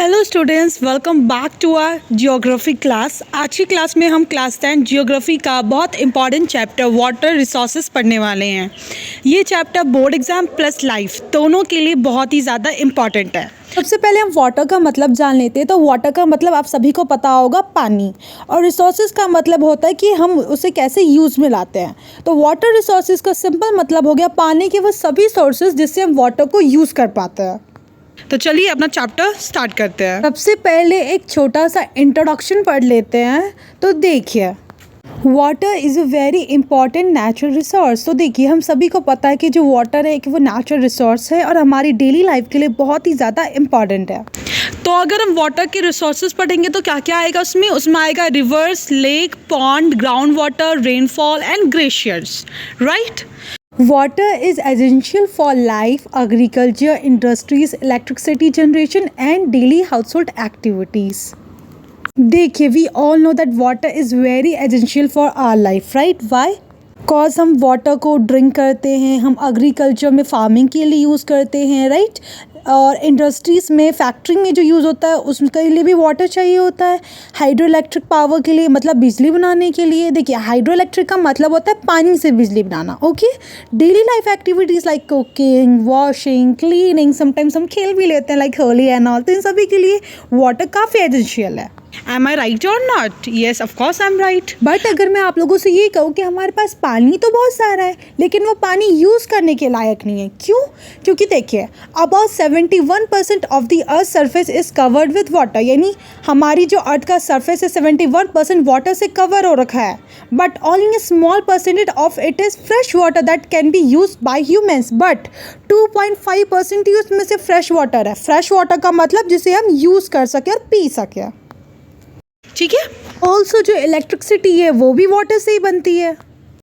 Hello students, welcome back to our geography class. आज की class में हम क्लास 10 जियोग्राफी का बहुत इंपॉर्टेंट चैप्टर वाटर रिसोर्सेज पढ़ने वाले हैं। ये chapter board exam plus life दोनों के लिए बहुत ही ज़्यादा इम्पॉर्टेंट है। सबसे पहले हम वाटर का मतलब जान लेते हैं। तो वाटर का मतलब आप सभी को पता होगा, पानी। और रिसोर्सेज का मतलब होता है कि हम उसे कैसे यूज़ में लाते हैं। तो वाटर रिसोर्सेज का सिंपल मतलब हो गया पानी के वो सभी सोर्सेज जिससे हम वाटर को यूज़ कर पाते हैं। तो चलिए अपना चैप्टर स्टार्ट करते हैं। सबसे पहले एक छोटा सा इंट्रोडक्शन पढ़ लेते हैं। तो देखिए, water is a very important natural resource. तो देखिए, हम सभी को पता है कि जो वाटर है कि वो नेचुरल रिसोर्स है और हमारी डेली लाइफ के लिए बहुत ही ज़्यादा इम्पॉर्टेंट है। तो अगर हम वाटर के रिसोर्सेज पढ़ेंगे तो क्या क्या आएगा उसमें आएगा reverse, lake, pond, ground water, rainfall and glaciers, right. Water is essential for life, agriculture, industries, electricity generation and daily household activities. देखिए, we all know that water is very essential for our life, right? Why? Cause हम water को drink करते हैं, हम agriculture में farming के लिए use करते हैं, राइट। और इंडस्ट्रीज़ में, फैक्ट्री में जो यूज़ होता है उसके लिए भी वाटर चाहिए होता है। हाइड्रो इलेक्ट्रिक पावर के लिए, मतलब बिजली बनाने के लिए। देखिए, हाइड्रो इलेक्ट्रिक का मतलब होता है पानी से बिजली बनाना, okay. Daily life activities like cooking, washing, cleaning, sometimes हम खेल भी लेते हैं लाइक होली एंड ऑल। तो इन सभी के लिए वाटर काफ़ी एसेंशियल है। Am I right or not? Yes, of course I'm right. But अगर मैं आप लोगों से ये कहूँ कि हमारे पास पानी तो बहुत सारा है लेकिन वो पानी यूज़ करने के लायक नहीं है। क्यों? क्योंकि देखिए, about 71% of the earth surface is covered with water. यानी हमारी जो अर्थ का सरफेस है 71% वाटर से कवर हो रखा है। But only small percentage of it is fresh water that can be use by humans. But 2.5% ही उसमें से फ्रेश वाटर है। फ्रेश वाटर का मतलब जिसे हम यूज़ कर सकें और पी सकें, ठीक है। ऑल्सो जो इलेक्ट्रिसिटी है वो भी वाटर से ही बनती है।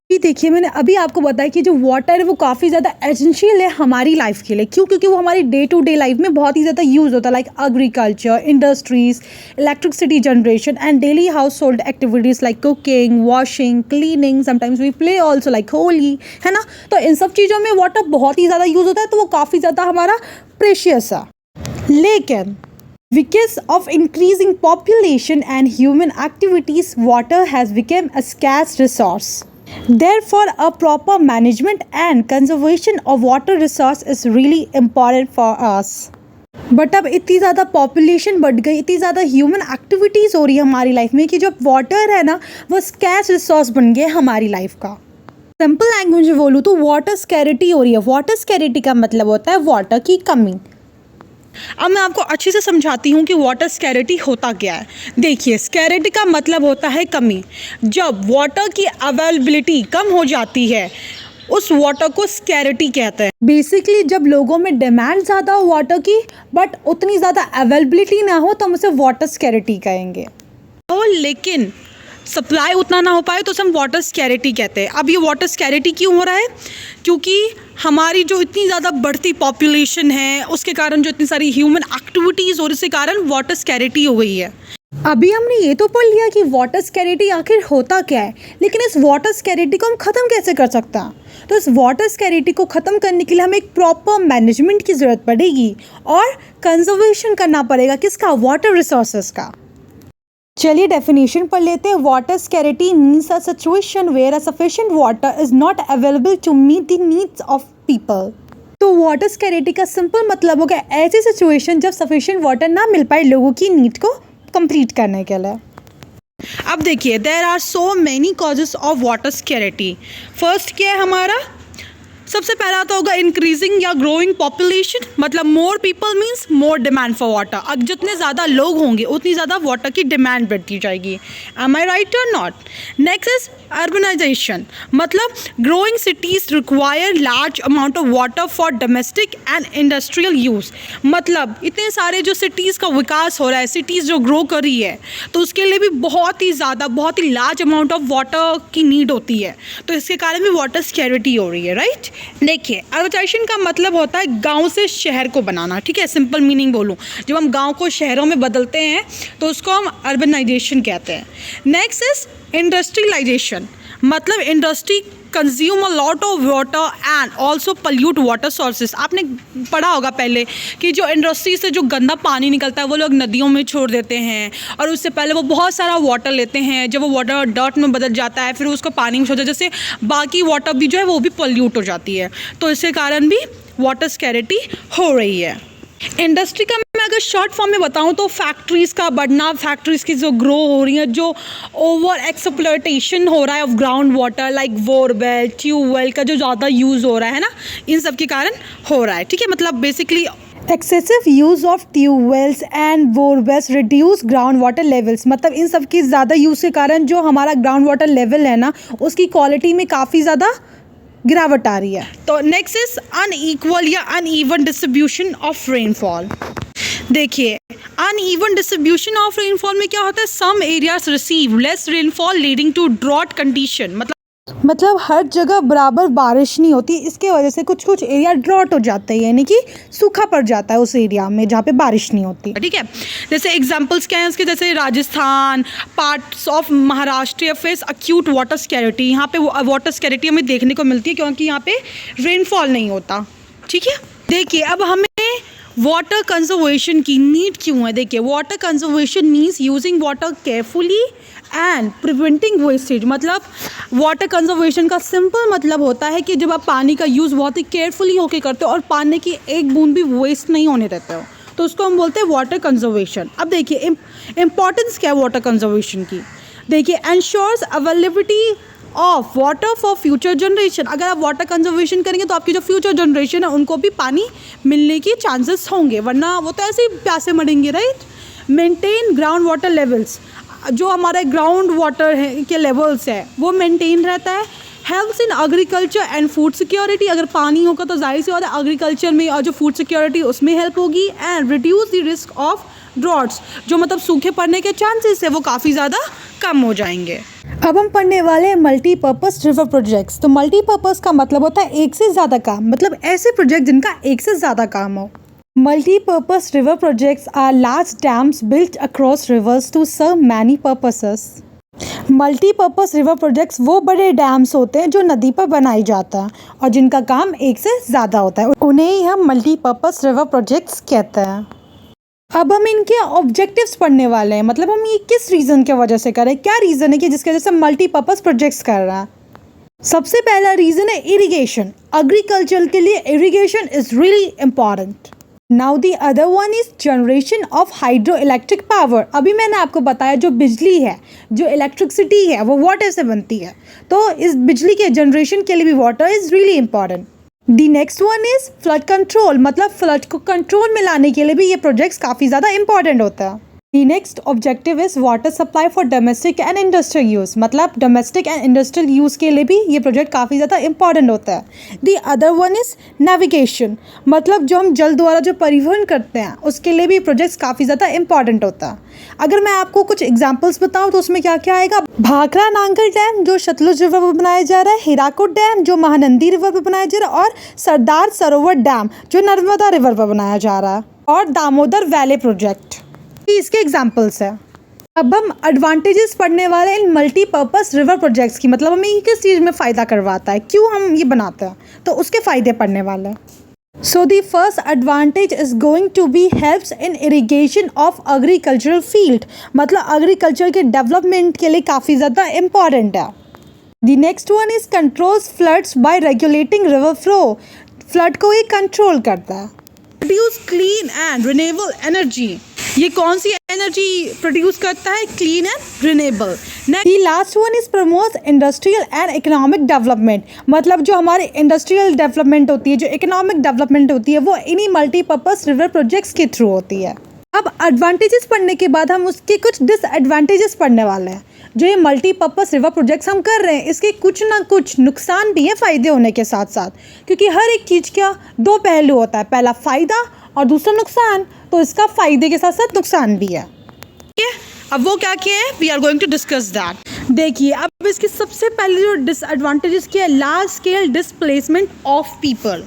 ये देखिए, मैंने अभी आपको बताया कि जो वाटर है वो काफ़ी ज़्यादा एसेंशियल है हमारी लाइफ के लिए। क्यों? क्योंकि वो हमारी डे टू डे लाइफ में बहुत ही ज़्यादा यूज़ होता है, like agriculture, industries, electricity generation and daily household activities like cooking, washing, cleaning, sometimes we play also like Holi, है ना। तो इन सब चीज़ों में वाटर बहुत ही ज़्यादा यूज़ होता है, तो वो काफ़ी ज़्यादा हमारा प्रेशियस है। लेकिन because of increasing population and human activities, water has become a scarce resource. Therefore, a proper management and conservation of water resource is really important for us. But अब इतनी ज़्यादा पॉपुलेशन बढ़ गई, इतनी ज़्यादा ह्यूमन एक्टिविटीज़ हो रही है हमारी लाइफ में कि जो वाटर है ना वो स्कैर्स रिसोर्स बन गया हमारी लाइफ का। सिंपल लैंग्वेज में बोलूँ तो वाटर स्कैरिटी हो रही है। वाटर स्कैरिटी का मतलब होता है वाटर की कमी। अब मैं आपको अच्छे से समझाती हूँ कि वाटर स्कैरिटी होता क्या है। देखिए, स्कैरिटी का मतलब होता है कमी। जब वाटर की अवेलेबिलिटी कम हो जाती है उस वाटर को स्कैरिटी कहते हैं। बेसिकली जब लोगों में डिमांड ज़्यादा हो वाटर की बट उतनी ज़्यादा अवेलेबिलिटी ना हो तो हम उसे वाटर स्कैरिटी कहेंगे। और लेकिन सप्लाई उतना ना हो पाए तो हम वाटर स्कैरिटी कहते हैं। अब ये वाटर स्कैरिटी क्यों हो रहा है? क्योंकि हमारी जो इतनी ज़्यादा बढ़ती पॉपुलेशन है उसके कारण जो इतनी सारी ह्यूमन एक्टिविटीज़ और इसके कारण वाटर स्कैरिटी हो गई है। अभी हमने ये तो पढ़ लिया कि वाटर स्कैरिटी आखिर होता क्या है, लेकिन इस वाटर स्कैरिटी को हम ख़त्म कैसे कर सकते हैं? तो इस वाटर स्कैरिटी को ख़त्म करने के लिए हमें एक प्रॉपर मैनेजमेंट की ज़रूरत पड़ेगी और कंजर्वेशन करना पड़ेगा। किसका? वाटर रिसोर्सेज का। चलिए डेफिनेशन पढ़ लेते हैं। Water scarcity means a situation where a sufficient water is not available to meet the needs of people. तो वाटर स्कैरिटी का सिंपल मतलब होगा ऐसी सिचुएशन जब सफिशिएंट वाटर ना मिल पाए लोगों की नीड को कंप्लीट करने के लिए। अब देखिए, there are so many causes of water scarcity. First क्या है हमारा? सबसे पहला तो होगा इंक्रीजिंग या ग्रोइंग पॉपुलेशन, मतलब more people means more demand for water. अब जितने ज़्यादा लोग होंगे उतनी ज़्यादा वाटर की डिमांड बढ़ती जाएगी। एम आई राइट और नॉट? नेक्स्ट इज अर्बनाइजेशन, मतलब growing cities require large amount of water for domestic and industrial use. मतलब इतने सारे जो सिटीज़ का विकास हो रहा है, सिटीज़ जो ग्रो कर रही है तो उसके लिए भी बहुत ही लार्ज अमाउंट ऑफ वाटर की नीड होती है। तो इसके कारण भी वाटर स्कैरिटी हो रही है, राइट। देखिए, अर्बनाइजेशन का मतलब होता है गांव से शहर को बनाना, ठीक है। सिंपल मीनिंग बोलूँ, जब हम गांव को शहरों में बदलते हैं तो उसको हम अर्बनाइजेशन कहते हैं। नेक्स्ट इज इंडस्ट्रियलाइजेशन, मतलब industry consume a lot of water and also pollute water sources. आपने पढ़ा होगा पहले कि जो इंडस्ट्री से जो गंदा पानी निकलता है वो लोग नदियों में छोड़ देते हैं, और उससे पहले वो बहुत सारा वाटर लेते हैं। जब वो वाटर डर्ट में बदल जाता है फिर उसको पानी में छोड़ देते हैं, जैसे बाकी वाटर भी जो है वो भी पल्यूट हो जाती है। तो इसके कारण भी वाटर स्कैरिटी हो रही है। इंडस्ट्री का मैं अगर शॉर्ट फॉर्म में बताऊं तो फैक्ट्रीज़ का बढ़ना, फैक्ट्रीज़ की जो ग्रो हो रही है, जो ओवर एक्सप्लॉयटेशन हो रहा है of ground water like borewell, tubewell का जो ज़्यादा यूज़ हो रहा है ना, इन सब के कारण हो रहा है। ठीक है, मतलब basically excessive use of tube wells and borewells reduce ground water levels, मतलब इन सब की ज़्यादा यूज़ के कारण जो हमारा ग्राउंड वाटर लेवल है ना, उसकी क्वालिटी में काफ़ी ज़्यादा गिरावट आ रही है। तो नेक्स्ट इज अनइक्वल या अनइवन डिस्ट्रीब्यूशन ऑफ रेनफॉल। देखिए, अनइवन डिस्ट्रीब्यूशन ऑफ रेनफॉल में क्या होता है, some areas receive less rainfall leading to drought condition. मतलब हर जगह बराबर बारिश नहीं होती, इसके वजह से कुछ कुछ एरिया ड्रॉट हो जाता है, यानी कि सूखा पड़ जाता है उस एरिया में जहाँ पे बारिश नहीं होती। ठीक है, जैसे एग्जांपल्स क्या हैं उसके, जैसे Rajasthan, parts of Maharashtra face acute water scarcity. यहाँ पे वाटर स्कैरिटी हमें देखने को मिलती है क्योंकि यहाँ पे रेनफॉल नहीं होता। ठीक है, देखिए अब हमें वाटर कंजर्वेशन की नीड क्यों है। देखिए, water conservation means using water carefully and preventing wastage. मतलब वाटर कंजर्वेशन का सिंपल मतलब होता है कि जब आप पानी का यूज़ बहुत ही केयरफुली होकर करते हो और पानी की एक बूंद भी वेस्ट नहीं होने देते हो, तो उसको हम बोलते हैं वाटर कंजर्वेशन। अब देखिए इम्पॉर्टेंस क्या है वाटर कंजर्वेशन की। देखिए, ensures availability of water for future generation. अगर आप वाटर कंजर्वेशन करेंगे तो आपकी जो फ्यूचर जनरेशन है उनको भी पानी मिलने की चांसेस होंगे, वरना वो तो ऐसे ही प्यासे मरेंगे, right. Maintain ground water levels, जो हमारे ग्राउंड वाटर है के लेवल्स है वो मेंटेन रहता है। Helps in agriculture and food security, अगर पानी होगा तो जाहिर सी बात है एग्रीकल्चर में और जो फूड सिक्योरिटी उसमें हेल्प होगी। And reduce the risk of droughts, जो मतलब सूखे पड़ने के चांसेस है वो काफ़ी ज़्यादा कम हो जाएंगे। अब हम पढ़ने वाले हैं मल्टीपर्पज़ रिवर प्रोजेक्ट्स। तो मल्टीपर्पज़ का मतलब होता है एक से ज़्यादा काम, मतलब ऐसे प्रोजेक्ट जिनका एक से ज़्यादा काम हो। Multi-purpose river projects are large dams built across rivers to serve many purposes. Multipurpose river projects वो बड़े डैम्स होते हैं जो नदी पर बनाए जाता है और जिनका काम एक से ज़्यादा होता है, उन्हें ही हम मल्टीपर्पज़ रिवर प्रोजेक्ट्स कहते हैं। अब हम इनके ऑब्जेक्टिव्स पढ़ने वाले हैं, मतलब हम ये किस रीज़न की वजह से करें, क्या रीज़न है कि जिसकी वजह से मल्टीपर्पज़ प्रोजेक्ट्स कर रहा है। सबसे पहला रीज़न है इरिगेशन। एग्रीकल्चर के लिए irrigation is really important. Now the other one is generation of hydro electric power. अभी मैंने आपको बताया जो बिजली है, जो इलेक्ट्रिसिटी है वो वाटर से बनती है, तो इस बिजली के जनरेशन के लिए भी water is really important. The next one is flood control, मतलब फ्लड को कंट्रोल में लाने के लिए भी ये प्रोजेक्ट्स काफ़ी ज़्यादा इंपॉर्टेंट होता है। The next objective is water supply for domestic and industrial use, मतलब डोमेस्टिक एंड इंडस्ट्रियल यूज़ के लिए भी ये प्रोजेक्ट काफ़ी ज़्यादा इंपॉर्टेंट होता है। The other one is navigation, मतलब जो हम जल द्वारा जो परिवहन करते हैं उसके लिए भी प्रोजेक्ट्स काफ़ी ज़्यादा इंपॉर्टेंट होता है। अगर मैं आपको कुछ एग्जाम्पल्स बताऊँ तो उसमें क्या क्या आएगा, भाखड़ा नांगल डैम जो सतलुज रिवर पर बनाया जा रहा है, हीराकुद डैम जो महानंदी रिवर पर बनाया जा रहा है, और सरदार सरोवर डैम जो नर्मदा रिवर पर बनाया जा रहा है, और दामोदर वैली प्रोजेक्ट, इसके एग्जाम्पल्स है। अब हम एडवांटेजेस पढ़ने वाले हैं इन मल्टीपर्पज़ रिवर प्रोजेक्ट्स की, मतलब हमें ये किस चीज़ में फ़ायदा करवाता है, क्यों हम ये बनाते हैं, तो उसके फ़ायदे पढ़ने वाले हैं। So the first advantage is going to be helps in irrigation of agricultural field, मतलब एग्रीकल्चर के डेवलपमेंट के लिए काफ़ी ज़्यादा इम्पॉर्टेंट है। The next one is controls floods by regulating river flow, flood को ये कंट्रोल करता है। Produce clean and renewable energy, ये कौन सी एनर्जी प्रोड्यूस करता है, clean and renewable. The last one is promotes industrial and economic development, मतलब जो हमारे इंडस्ट्रियल डेवलपमेंट होती है, जो इकोनॉमिक डेवलपमेंट होती है वो इन्हीं मल्टीपर्पज़ रिवर प्रोजेक्ट्स के थ्रू होती है। अब एडवांटेजेस पढ़ने के बाद हम उसके कुछ डिसएडवांटेजेस पढ़ने वाले हैं। जो ये मल्टीपर्पज़ रिवर प्रोजेक्ट्स हम कर रहे हैं इसके कुछ ना कुछ नुकसान भी है फ़ायदे होने के साथ साथ, क्योंकि हर एक चीज़ का दो पहलू होता है, पहला फ़ायदा और दूसरा नुकसान, तो इसका फ़ायदे के साथ साथ नुकसान भी है। अब वो क्या किए हैं, we are going to discuss that. देखिए, अब इसकी सबसे पहले जो डिसएडवांटेजेस की है, large scale displacement of people,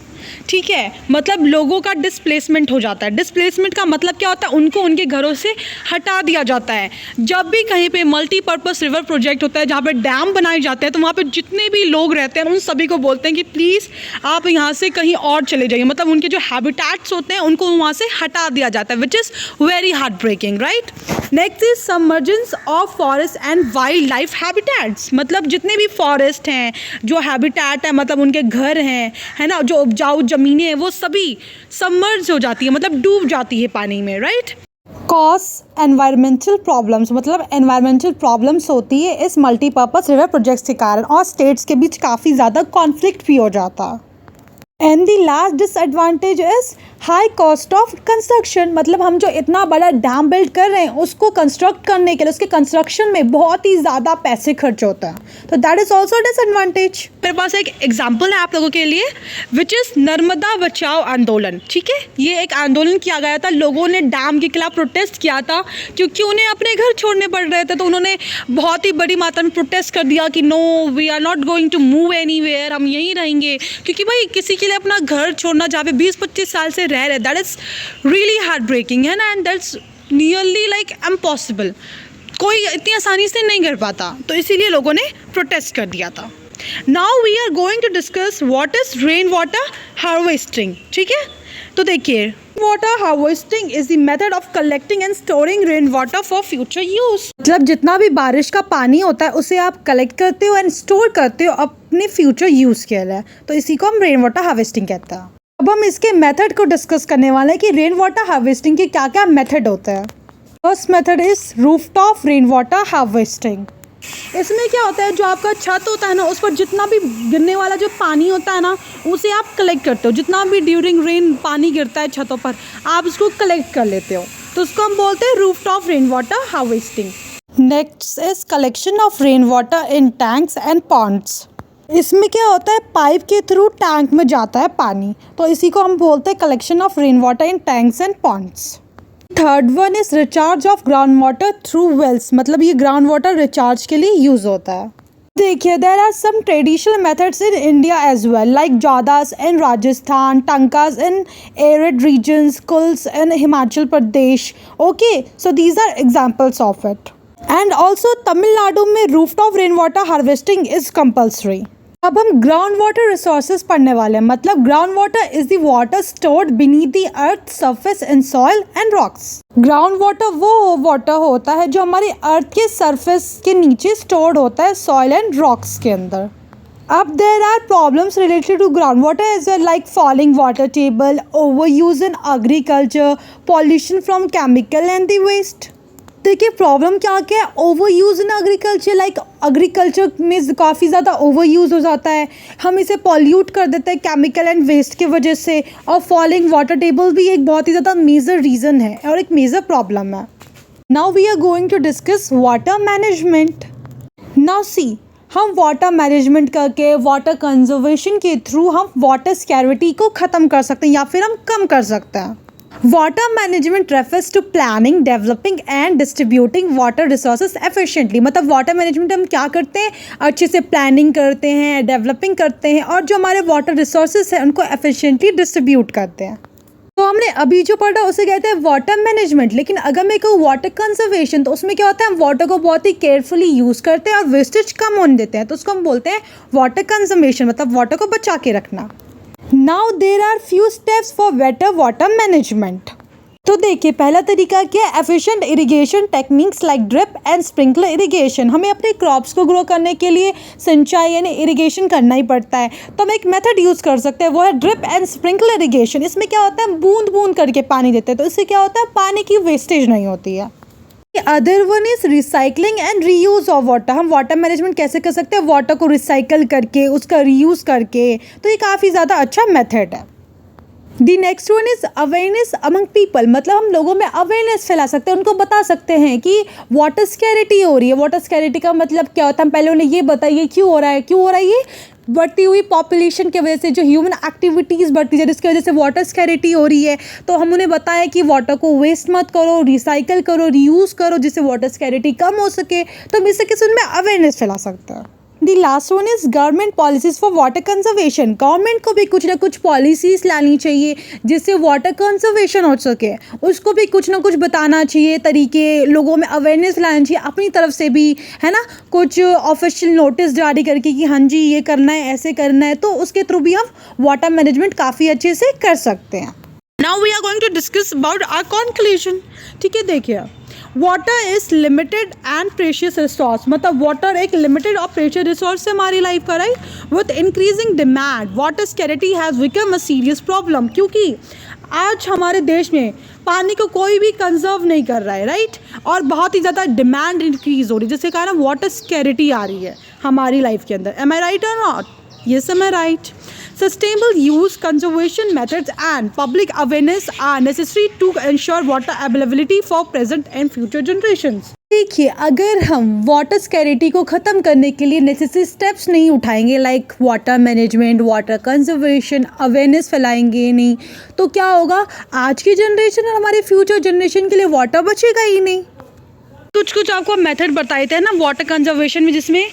ठीक है, मतलब लोगों का डिस्प्लेसमेंट हो जाता है। डिस्प्लेसमेंट का मतलब क्या होता है, उनको उनके घरों से हटा दिया जाता है। जब भी कहीं पे मल्टीपर्पज़ रिवर प्रोजेक्ट होता है, जहाँ पे डैम बनाए जाते हैं, तो वहाँ पे जितने भी लोग रहते हैं उन सभी को बोलते हैं कि प्लीज़ आप यहाँ से कहीं और चले जाइए, मतलब उनके जो हैबिटेट्स होते हैं उनको वहाँ से हटा दिया जाता है, which is very heartbreaking, right. Next is submergence of forest and wildlife habitats, मतलब जितने भी फॉरेस्ट हैं, जो हैबिटेट है, मतलब उनके घर हैं, है ना, जो उपजाऊ ज़मीनें हैं, वो सभी सबमर्ज हो जाती है, मतलब डूब जाती है पानी में, राइट। कॉज एनवायरमेंटल प्रॉब्लम्स, मतलब एनवायरमेंटल प्रॉब्लम्स होती है इस मल्टीपर्पज़ रिवर प्रोजेक्ट्स के कारण, और स्टेट्स के बीच काफ़ी ज़्यादा कॉन्फ्लिक्ट भी हो जाता है। And the last disadvantage is high cost of construction, मतलब हम जो इतना बड़ा डैम बिल्ड कर रहे हैं उसको कंस्ट्रक्ट करने के लिए, उसके कंस्ट्रक्शन में बहुत ही ज़्यादा पैसे खर्च होता है, तो दैट इज़ ऑल्सो डिसएडवांटेज। मेरे पास एक एग्जाम्पल है आप लोगों के लिए, विच इज़ नर्मदा बचाओ आंदोलन, ठीक है। ये एक आंदोलन किया गया था, लोगों ने डैम के खिलाफ प्रोटेस्ट किया था, क्योंकि उन्हें अपने घर छोड़ने पड़ रहे थे, तो उन्होंने बहुत ही बड़ी मात्रा में प्रोटेस्ट कर दिया कि no we are not going to move anywhere, हम यहीं रहेंगे, क्योंकि भाई किसी के लिए अपना घर छोड़ना जहाँ पे 20-25 साल से रह रहे, that is really heartbreaking, है ना, and that's nearly like impossible, कोई इतनी आसानी से नहीं कर पाता, तो इसीलिए लोगों ने प्रोटेस्ट कर दिया था। Now we are going to discuss what is rain water harvesting, ठीक है। तो देखिए, water harvesting is the method of collecting and storing rain water for future use, मतलब जितना भी बारिश का पानी होता है उसे आप कलेक्ट करते हो एंड स्टोर करते हो अपने फ्यूचर यूज़ के लिए, तो इसी को हम रेन वाटर हार्वेस्टिंग कहते हैं। अब हम इसके मेथड को डिस्कस करने वाले हैं कि रेन वाटर हार्वेस्टिंग के क्या क्या मेथड होते हैं। First method is rooftop rain water harvesting. इसमें क्या होता है, जो आपका छत होता है ना, उस पर जितना भी गिरने वाला जो पानी होता है ना, उसे आप कलेक्ट करते हो। जितना भी ड्यूरिंग रेन पानी गिरता है छतों पर, आप उसको कलेक्ट कर लेते हो, तो उसको हम बोलते हैं rooftop rain water harvesting. Next is collection of rain water in tanks and ponds. इसमें क्या होता है, पाइप के थ्रू टैंक में जाता है पानी, तो इसी को हम बोलते हैं collection of rain water in tanks and ponds. Third one is recharge of ground water through wells, मतलब ये ग्राउंड वाटर रिचार्ज के लिए यूज़ होता है। देखिए, there are some traditional methods in India as well, like johads in Rajasthan, tankas in arid regions, kuls in Himachal Pradesh. Okay, so these are examples of it. And also Tamil Nadu में rooftop rain water harvesting is compulsory. अब हम ground water resources पढ़ने वाले हैं, मतलब ground water is the water stored beneath the earth surface in soil and rocks. Ground water वो water होता है जो हमारी अर्थ के सरफेस के नीचे स्टोर्ड होता है सॉइल एंड रॉक्स के अंदर। अब there are problems related to ground water as well, like falling water table, over use in agriculture, pollution from chemical and the waste. देखिए, प्रॉब्लम क्या क्या है, over use in agriculture, like agriculture में काफ़ी ज़्यादा ओवर यूज़ हो जाता है, हम इसे पॉल्यूट कर देते हैं केमिकल एंड वेस्ट की वजह से, और फॉलिंग वाटर टेबल भी एक बहुत ही ज़्यादा मेजर रीज़न है और एक मेजर प्रॉब्लम है। Now we are going to discuss water management. Now see, हम वाटर मैनेजमेंट करके, वाटर कंजर्वेशन के थ्रू हम वाटर स्कैरिटी को ख़त्म कर सकते हैं या फिर हम कम कर सकते हैं। Water management refers to planning, developing and distributing water resources efficiently, मतलब वाटर मैनेजमेंट हम क्या करते हैं, अच्छे से प्लानिंग करते हैं, डेवलपिंग करते हैं, और जो हमारे वाटर रिसोर्सेज हैं उनको एफिशिएंटली डिस्ट्रीब्यूट करते हैं। तो हमने अभी जो पढ़ा उसे कहते हैं वाटर मैनेजमेंट, लेकिन अगर मैं कहूँ वाटर कंजर्वेशन, तो उसमें क्या होता है, हम वाटर को बहुत ही केयरफुली यूज़ करते हैं और वेस्टेज कम होने देते हैं, तो उसको हम बोलते हैं वाटर कंजर्वेशन, मतलब वाटर को बचा के रखना। Now there are few steps for better water management. तो देखिए, पहला तरीका क्या है, efficient irrigation techniques like drip and sprinkler irrigation. हमें अपने क्रॉप्स को ग्रो करने के लिए सिंचाई यानी इरिगेशन करना ही पड़ता है, तो हम एक मेथड यूज़ कर सकते हैं, वो है ड्रिप एंड स्प्रिंकलर इरिगेशन। इसमें क्या होता है, हम बूंद बूंद करके पानी देते हैं, तो इससे क्या होता है, पानी की वेस्टेज नहीं होती है। Other one is recycling and reuse of water. हम वाटर मैनेजमेंट कैसे कर सकते हैं, वाटर को रिसाइकल करके, उसका रीयूज़ करके, तो ये काफ़ी ज़्यादा अच्छा मेथड है। The next one is awareness among people, मतलब हम लोगों में अवेयरनेस फैला सकते हैं, उनको बता सकते हैं कि वाटर स्कैरिटी हो रही है। वाटर स्कैरिटी का मतलब क्या होता है, हम पहले उन्हें ये बताइए क्यों हो रहा है, क्यों हो रहा है, ये बढ़ती हुई पॉपुलेशन की वजह से, जो ह्यूमन एक्टिविटीज़ बढ़ती है जिसकी वजह से वाटर स्कैरिटी हो रही है। तो हम उन्हें बताएं कि वाटर को वेस्ट मत करो, रिसाइकल करो, रीयूज़ करो, जिससे वाटर स्कैरिटी कम हो सके। तो हम इससे किसी उनमें अवेयरनेस फैला सकते हैं। दी last one is government policies for water conservation. Government को भी कुछ ना कुछ पॉलिसीज़ लानी चाहिए जिससे वाटर कंजर्वेशन हो सके, उसको भी कुछ ना कुछ बताना चाहिए, तरीके लोगों में अवेयरनेस लानी चाहिए अपनी तरफ से भी, है ना, कुछ ऑफिशियल नोटिस जारी करके कि हाँ जी ये करना है, ऐसे करना है, तो उसके थ्रू भी हम वाटर मैनेजमेंट काफ़ी अच्छे से कर सकते हैं। Now we are going to discuss about our conclusion. ठीक है, देखिए water is limited and precious resource, मतलब वाटर एक लिमिटेड और प्रेशियस रिसोर्स है हमारी लाइफ का, right. With increasing demand water scarcity has become a serious problem, क्योंकि आज हमारे देश में पानी को कोई भी कंजर्व नहीं कर रहा है, राइट। और बहुत ही ज़्यादा डिमांड इंक्रीज हो रही है, जिसके कारण वाटर स्कैरिटी आ रही है हमारी लाइफ के अंदर। एम आई राइट और not? Yes, am I right? Sustainable use, conservation methods and public awareness are necessary to ensure water availability for present and future generations. देखिए, अगर हम वाटर स्कैरिटी को ख़त्म करने के लिए नेसेसरी स्टेप्स नहीं उठाएंगे, like water management, water conservation, awareness फैलाएंगे नहीं, तो क्या होगा, आज की जनरेशन और हमारे फ्यूचर जनरेशन के लिए वाटर बचेगा ही नहीं। कुछ आपको मेथड बताए थे ना वाटर कंजर्वेशन में, जिसमें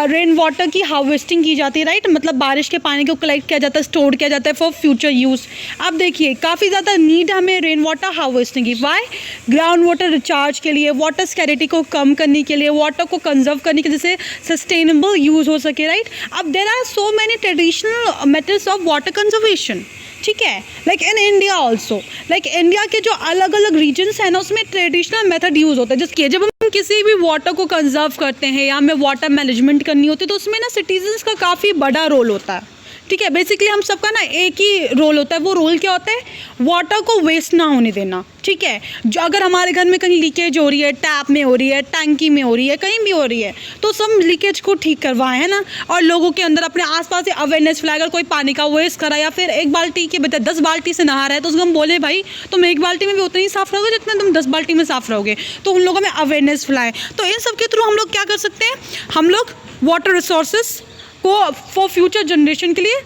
रेन वाटर की हार्वेस्टिंग की जाती है, राइट। मतलब बारिश के पानी को कलेक्ट किया जाता है, स्टोर किया जाता है फॉर फ्यूचर यूज़। अब देखिए काफ़ी ज़्यादा नीड हमें रेन वाटर हार्वेस्टिंग की। वाई? ग्राउंड वाटर रिचार्ज के लिए, वाटर स्कैरिटी को कम करने के लिए, वाटर को कंजर्व करने के, जिससे सस्टेनेबल यूज़ हो सके, राइट। अब there are so many traditional methods of water conservation, ठीक है, like in India also, like India के जो अलग अलग रीजन्स हैं ना, उसमें ट्रेडिशनल मेथड यूज़ होता है। जिसके जब हम किसी भी वाटर को कंजर्व करते हैं या हमें वाटर मैनेजमेंट करनी होती है, तो उसमें ना सिटीजन्स का काफ़ी बड़ा रोल होता है, ठीक है। बेसिकली हम सबका ना एक ही रोल होता है। वो रोल क्या होता है? वाटर को वेस्ट ना होने देना, ठीक है। जो अगर हमारे घर में कहीं लीकेज हो रही है, टैप में हो रही है, टैंकी में हो रही है, कहीं भी हो रही है, तो सब लीकेज को ठीक करवाएं, है ना। और लोगों के अंदर अपने आसपास से अवेयरनेस फैलाए। अगर कोई पानी का वेस्ट करा या फिर एक बाल्टी के बजाय 10 बाल्टी से नहा रहा है, तो उसको हम बोले भाई तुम एक बाल्टी में भी उतना ही साफ़ रहोगे जितना तुम 10 बाल्टी में साफ़ रहोगे। तो उन लोगों में अवेयरनेस फैलाएं। तो इन सब के थ्रू हम लोग क्या कर सकते हैं, हम लोग वाटर रिसोर्सेज को फॉर फ्यूचर जनरेशन के लिए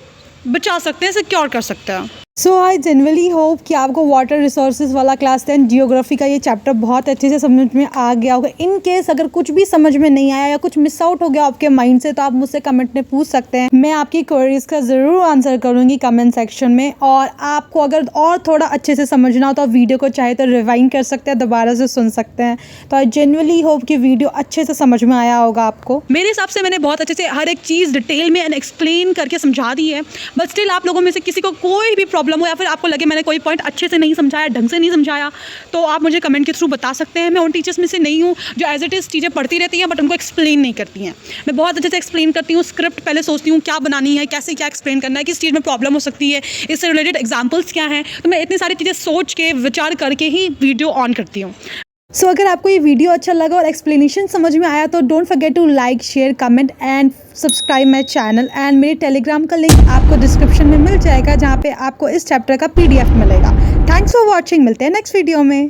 बचा सकते हैं, सिक्योर कर सकते हैं। सो आई जनरली होप कि आपको वाटर रिसोर्सेज वाला क्लास 10 जियोग्राफी का ये चैप्टर बहुत अच्छे से समझ में आ गया होगा। इन केस अगर कुछ भी समझ में नहीं आया या कुछ मिस आउट हो गया आपके माइंड से, तो आप मुझसे कमेंट में पूछ सकते हैं। मैं आपकी क्वेरीज का ज़रूर आंसर करूँगी कमेंट सेक्शन में। और आपको अगर और थोड़ा अच्छे से समझना हो तो आप वीडियो को चाहे तो रिवाइंड कर सकते हैं, दोबारा से सुन सकते हैं। तो आई जेन्युइनली होप कि वीडियो अच्छे से समझ में आया होगा आपको। मेरे हिसाब से मैंने बहुत अच्छे से हर एक चीज़ डिटेल में एक्सप्लेन करके समझा दी है। बट स्टिल आप लोगों में से किसी को कोई भी प्रॉब्लम हो या फिर आपको लगे मैंने कोई पॉइंट अच्छे से नहीं समझाया, ढंग से नहीं समझाया, तो आप मुझे कमेंट के थ्रू बता सकते हैं। मैं उन टीचर्स में से नहीं हूँ जो एज इट इज़ चीज़ें पढ़ती रहती हैं बट उनको एक्सप्लेन नहीं करती हैं। मैं बहुत अच्छे से एक्सप्लेन करती हूँ। स्क्रिप्ट पहले सोचती हूँ क्या बनानी है, कैसे क्या एक्सप्लेन करना है, किस चीज़ में प्रॉब्लम हो सकती है, इससे रिलेटेड एग्जाम्पल्स क्या हैं। तो मैं इतनी सारी चीज़ें सोच के विचार करके ही वीडियो ऑन करती हूँ। सो अगर आपको ये वीडियो अच्छा लगा और एक्सप्लेनेशन समझ में आया, तो don't forget to like, share, comment and subscribe my channel. And मेरे टेलीग्राम का लिंक आपको डिस्क्रिप्शन में मिल जाएगा, जहाँ पे आपको इस चैप्टर का PDF मिलेगा। Thanks for watching. मिलते हैं नेक्स्ट वीडियो में।